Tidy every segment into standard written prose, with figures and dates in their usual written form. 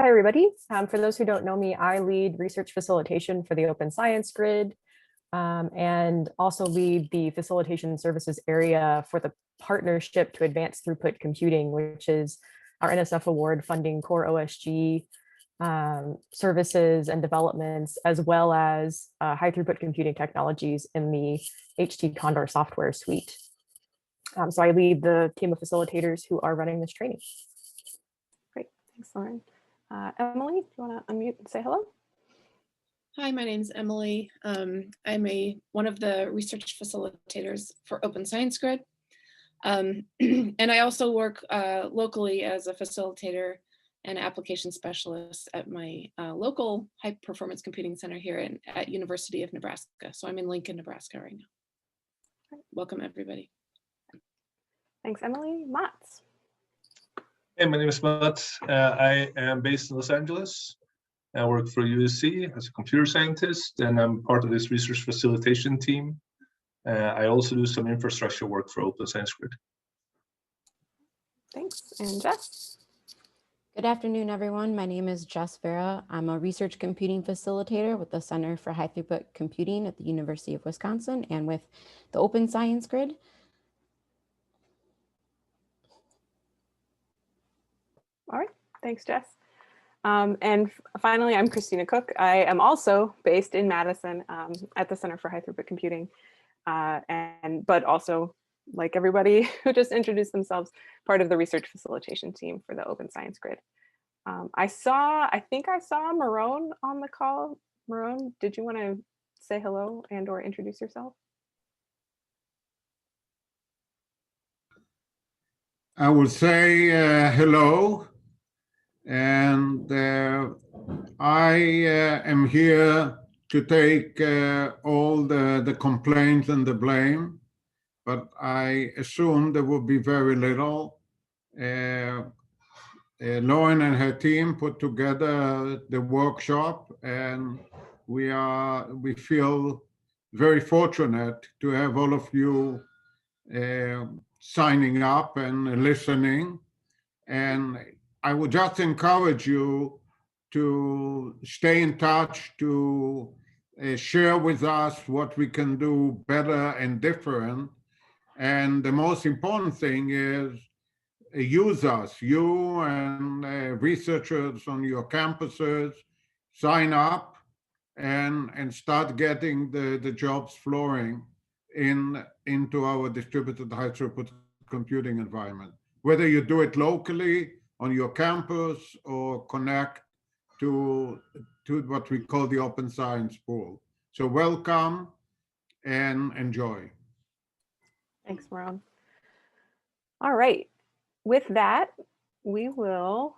everybody. For those who don't know me, I lead research facilitation for the Open Science Grid and also lead the facilitation services area for the Partnership to Advance Throughput Computing, which is our NSF award funding core OSG services and developments, as well as high throughput computing technologies in the HT Condor software suite. So I lead the team of facilitators who are running this training. Great, thanks, Lauren. Emily, do you want to unmute and say hello? Hi, my name is Emily. I'm one of the research facilitators for Open Science Grid. And I also work locally as a facilitator and application specialist at my local high performance computing center here at University of Nebraska. So I'm in Lincoln, Nebraska right now. Welcome, everybody. Thanks, Emily. Mats. Hey, my name is Mats. I am based in Los Angeles. I work for USC as a computer scientist, and I'm part of this research facilitation team. I also do some infrastructure work for Open Science Grid. Thanks. And Jess? Good afternoon, everyone. My name is Jess Vera. I'm a research computing facilitator with the Center for High Throughput Computing at the University of Wisconsin and with the Open Science Grid. All right, thanks, Jess. And finally, I'm Christina Cook. I am also based in Madison at the Center for High Throughput Computing, but also, like everybody who just introduced themselves, part of the research facilitation team for the Open Science Grid. I think I saw Marone on the call. Marone, did you want to say hello and or introduce yourself? I will say hello. And I am here to take all the complaints and the blame, but I assume there will be very little. Lauren and her team put together the workshop, and we feel very fortunate to have all of you signing up and listening. And I would just encourage you to stay in touch, to share with us what we can do better and different. And the most important thing is use us, you and researchers on your campuses, sign up and start getting the jobs flowing into our distributed high throughput computing environment. Whether you do it locally, on your campus, or connect to what we call the Open Science Pool. So welcome and enjoy. Thanks, Marone. All right, with that, we will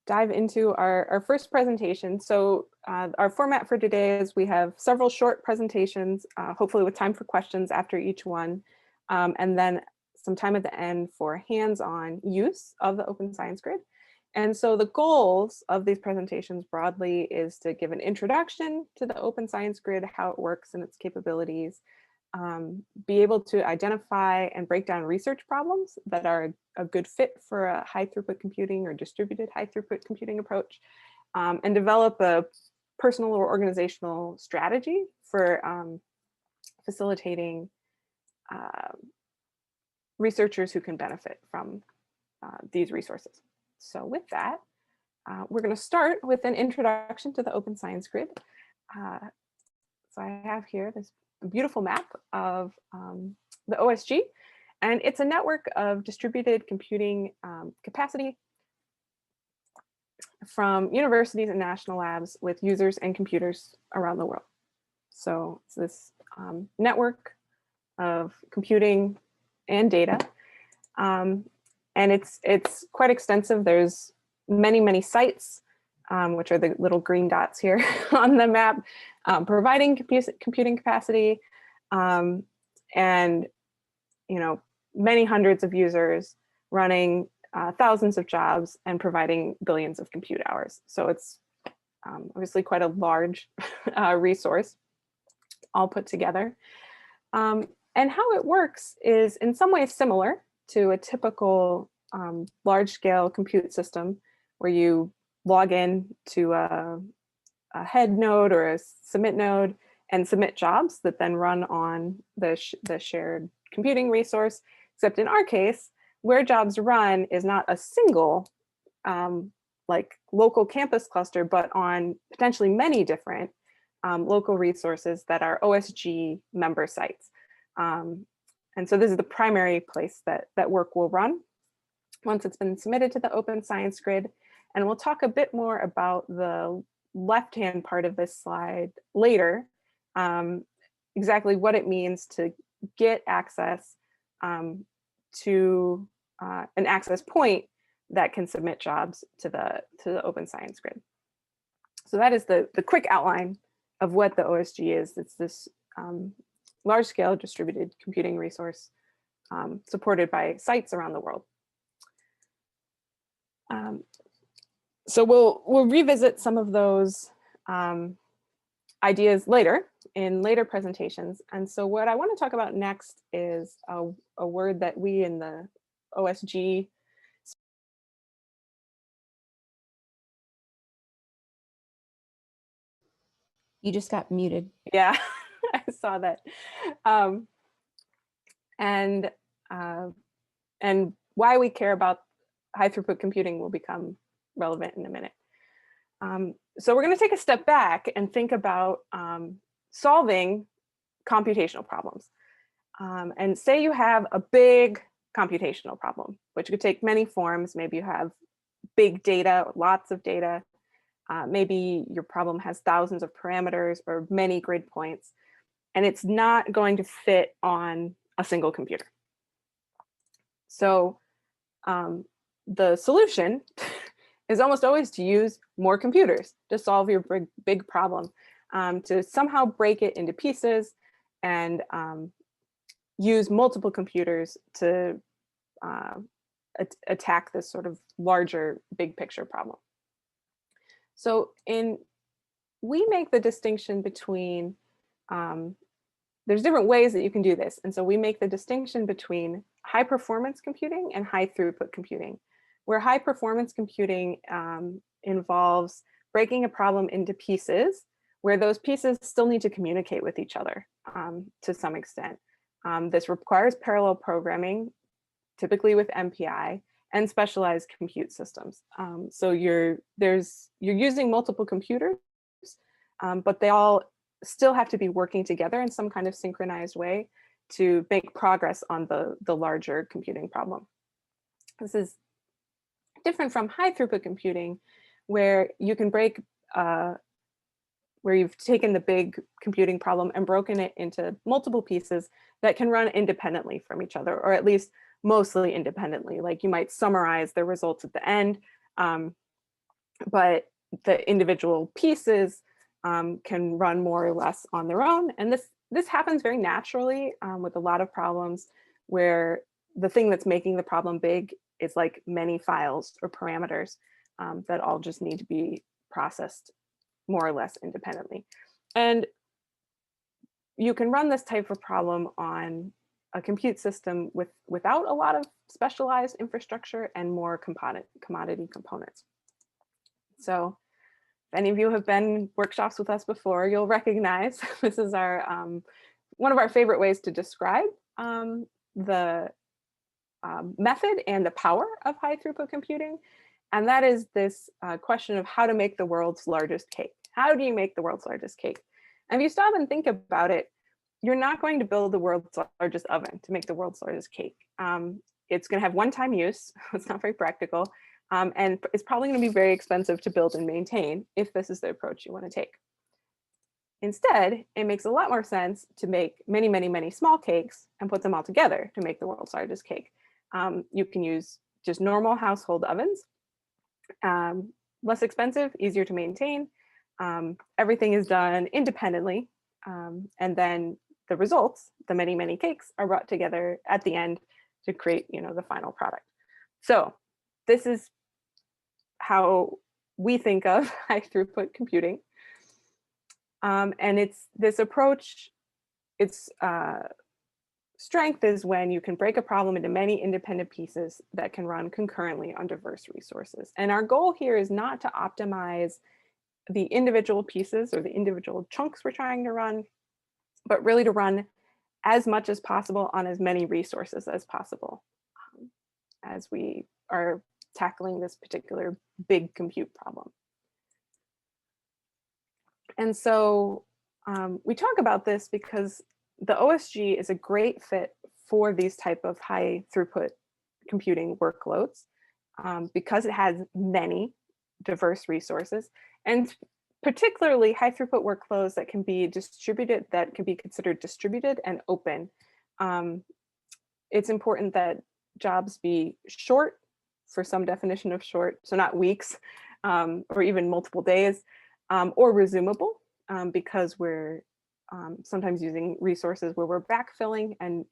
dive into our first presentation. So our format for today is we have several short presentations, hopefully with time for questions after each one, and then some time at the end for hands-on use of the Open Science Grid. And so the goals of these presentations broadly is to give an introduction to the Open Science Grid, how it works and its capabilities, be able to identify and break down research problems that are a good fit for a high throughput computing or distributed high throughput computing approach, and develop a personal or organizational strategy for facilitating researchers who can benefit from these resources. So with that, we're going to start with an introduction to the Open Science Grid. So I have here this beautiful map of the OSG, and it's a network of distributed computing capacity from universities and national labs with users and computers around the world. So it's this network of computing and data, and it's quite extensive. There's many sites, which are the little green dots here on the map, providing computing capacity, and many hundreds of users running thousands of jobs and providing billions of compute hours. So it's obviously quite a large resource all put together. And how it works is in some ways similar to a typical large-scale compute system where you log in to a head node or a submit node and submit jobs that then run on the shared computing resource. Except in our case, where jobs run is not a single like local campus cluster, but on potentially many different local resources that are OSG member sites. And so this is the primary place that work will run once it's been submitted to the Open Science Grid. And we'll talk a bit more about the left-hand part of this slide later, exactly what it means to get access to an access point that can submit jobs to the Open Science Grid. So that is the quick outline of what the OSG is. It's this large-scale distributed computing resource supported by sites around the world. So we'll revisit some of those ideas later in later presentations. And so what I want to talk about next is a word that we in the OSG You just got muted. Yeah, I saw that. And why we care about high throughput computing will become relevant in a minute. So we're going to take a step back and think about solving computational problems. And say you have a big computational problem, which could take many forms. Maybe you have big data, lots of data. Maybe your problem has thousands of parameters or many grid points, and it's not going to fit on a single computer. So the solution is almost always to use more computers to solve your big problem, to somehow break it into pieces and use multiple computers to attack this sort of larger big picture problem. So we make the distinction between, there's different ways that you can do this. And so we make the distinction between high performance computing and high throughput computing, where high performance computing involves breaking a problem into pieces, where those pieces still need to communicate with each other to some extent. This requires parallel programming, typically with MPI, and specialized compute systems. So you're using multiple computers, but they all still have to be working together in some kind of synchronized way to make progress on the larger computing problem. This is different from high throughput computing, where you can break, where you've taken the big computing problem and broken it into multiple pieces that can run independently from each other, or at least mostly independently. Like you might summarize the results at the end, but the individual pieces can run more or less on their own. And this happens very naturally with a lot of problems where the thing that's making the problem big is like many files or parameters that all just need to be processed more or less independently. And you can run this type of problem on a compute system without a lot of specialized infrastructure and more commodity components. So if any of you have been in workshops with us before, you'll recognize this is our one of our favorite ways to describe the method and the power of high throughput computing. And that is this question of how to make the world's largest cake. How do you make the world's largest cake? And if you stop and think about it, you're not going to build the world's largest oven to make the world's largest cake. It's going to have one-time use. It's not very practical. And it's probably going to be very expensive to build and maintain if this is the approach you want to take. Instead, it makes a lot more sense to make many, many, many small cakes and put them all together to make the world's largest cake. You can use just normal household ovens, less expensive, easier to maintain. Everything is done independently. And then the results, the many, many cakes, are brought together at the end to create, the final product. So this is how we think of high throughput computing. And it's this approach, it's strength is when you can break a problem into many independent pieces that can run concurrently on diverse resources. And our goal here is not to optimize the individual pieces or the individual chunks we're trying to run, but really to run as much as possible on as many resources as possible as we are tackling this particular big compute problem. And so we talk about this because the OSG is a great fit for these type of high throughput computing workloads because it has many diverse resources, and particularly high throughput workloads that can be distributed, that can be considered distributed and open. It's important that jobs be short, for some definition of short, so not weeks or even multiple days, or resumable because we're sometimes using resources where we're backfilling and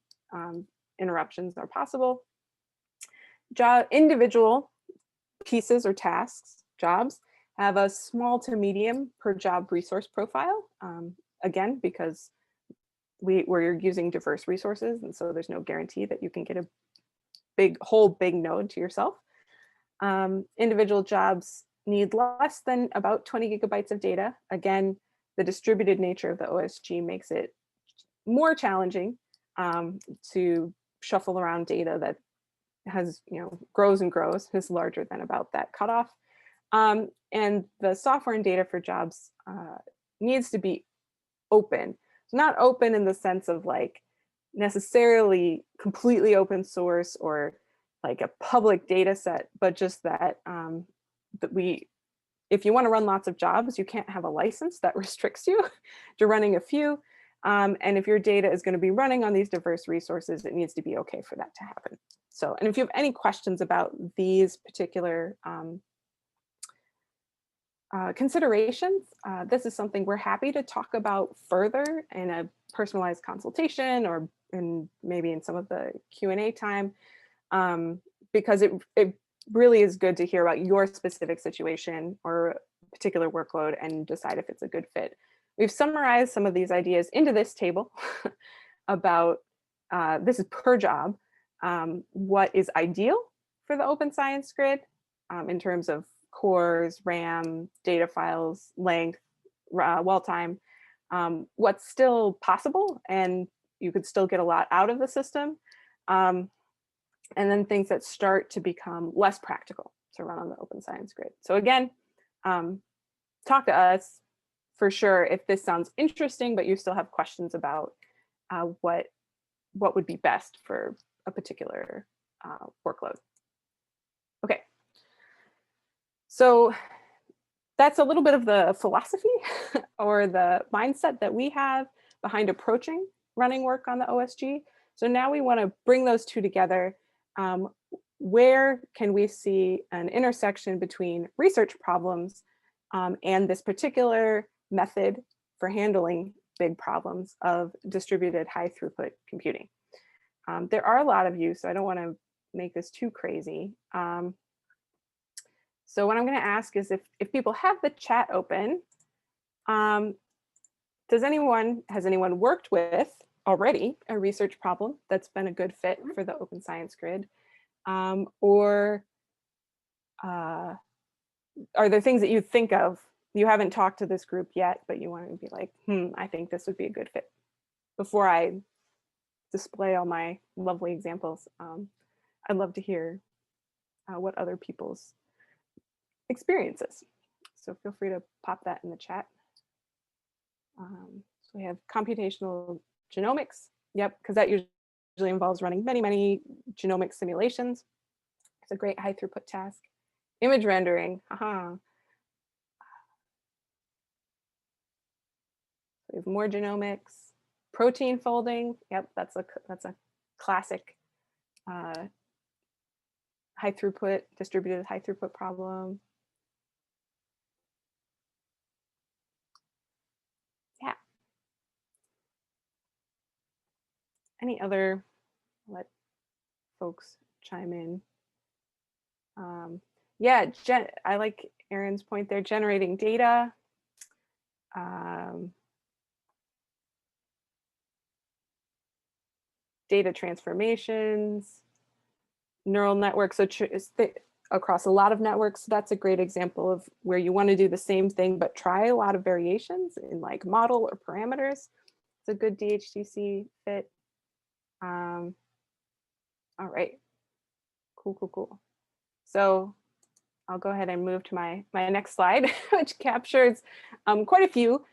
interruptions are possible. Individual pieces or tasks, jobs, have a small to medium per job resource profile. Again, because we're using diverse resources, and so there's no guarantee that you can get a whole big node to yourself. Individual jobs need less than about 20 gigabytes of data. Again, the distributed nature of the OSG makes it more challenging to shuffle around data that has, grows and grows, is larger than about that cutoff. And the software and data for jobs needs to be open. It's not open in the sense of like necessarily completely open source or like a public data set, but just that if you want to run lots of jobs, you can't have a license that restricts you to running a few. And if your data is going to be running on these diverse resources, it needs to be okay for that to happen. So, and if you have any questions about these particular considerations, this is something we're happy to talk about further in a personalized consultation or maybe in some of the Q&A time, because it really is good to hear about your specific situation or particular workload and decide if it's a good fit. We've summarized some of these ideas into this table about, this is per job, what is ideal for the Open Science Grid in terms of cores, RAM, data files, length, well time, what's still possible and you could still get a lot out of the system, and then things that start to become less practical to run on the Open Science Grid. So again, talk to us for sure if this sounds interesting, but you still have questions about what would be best for a particular workload. Okay. So that's a little bit of the philosophy or the mindset that we have behind approaching running work on the OSG. So now we want to bring those two together. Where can we see an intersection between research problems and this particular method for handling big problems of distributed high throughput computing? There are a lot of you, so I don't want to make this too crazy. So what I'm going to ask is if people have the chat open, has anyone worked with already a research problem that's been a good fit for the Open Science Grid? Or are there things that you think of, you haven't talked to this group yet, but you want to be like, I think this would be a good fit? Before I display all my lovely examples, I'd love to hear what other people's experiences. So feel free to pop that in the chat. So we have computational genomics. Yep, because that usually involves running many, many genomic simulations. It's a great high throughput task. Image rendering, We have more genomics. Protein folding, yep, that's a classic high throughput, distributed high throughput problem. Yeah. Any other, let folks chime in. Yeah, I like Aaron's point there, generating data. data transformations, neural networks. So across a lot of networks, that's a great example of where you want to do the same thing, but try a lot of variations in like model or parameters. It's a good dHTC fit. All right, cool. So I'll go ahead and move to my next slide, which captures quite a few,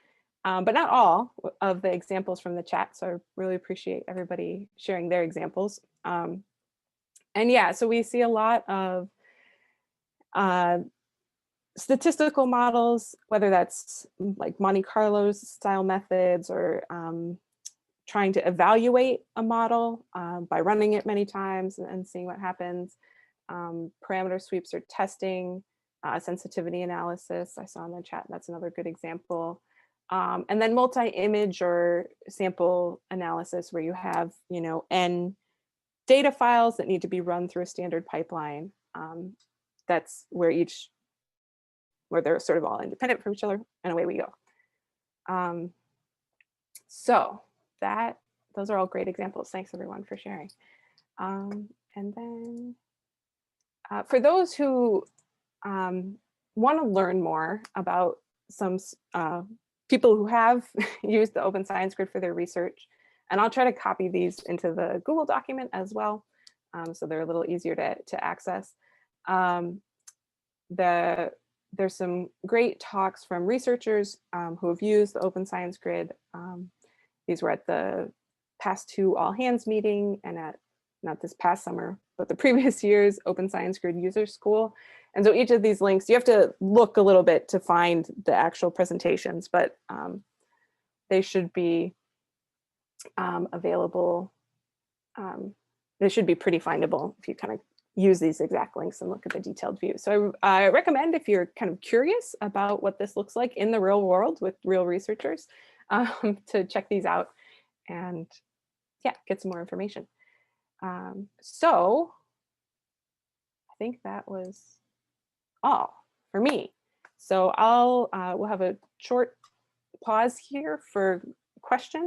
but not all of the examples from the chat. So I really appreciate everybody sharing their examples. And yeah, so we see a lot of statistical models, whether that's like Monte Carlo style methods or trying to evaluate a model by running it many times and seeing what happens. Parameter sweeps or testing, sensitivity analysis, I saw in the chat, that's another good example. And then multi-image or sample analysis where you have, N data files that need to be run through a standard pipeline. That's where they're sort of all independent from each other, and away we go. So those are all great examples. Thanks everyone for sharing. And then for those who want to learn more about some people who have used the Open Science Grid for their research, and I'll try to copy these into the Google document as well, so they're a little easier to access. There's some great talks from researchers who have used the Open Science Grid. These were at the past 2 all hands meeting and at, not this past summer, but the previous year's Open Science Grid User School. And so each of these links, you have to look a little bit to find the actual presentations, but they should be available. They should be pretty findable if you kind of use these exact links and look at the detailed view. So I recommend, if you're kind of curious about what this looks like in the real world with real researchers, to check these out and yeah, get some more information. So I think that was all for me. So we'll have a short pause here for questions.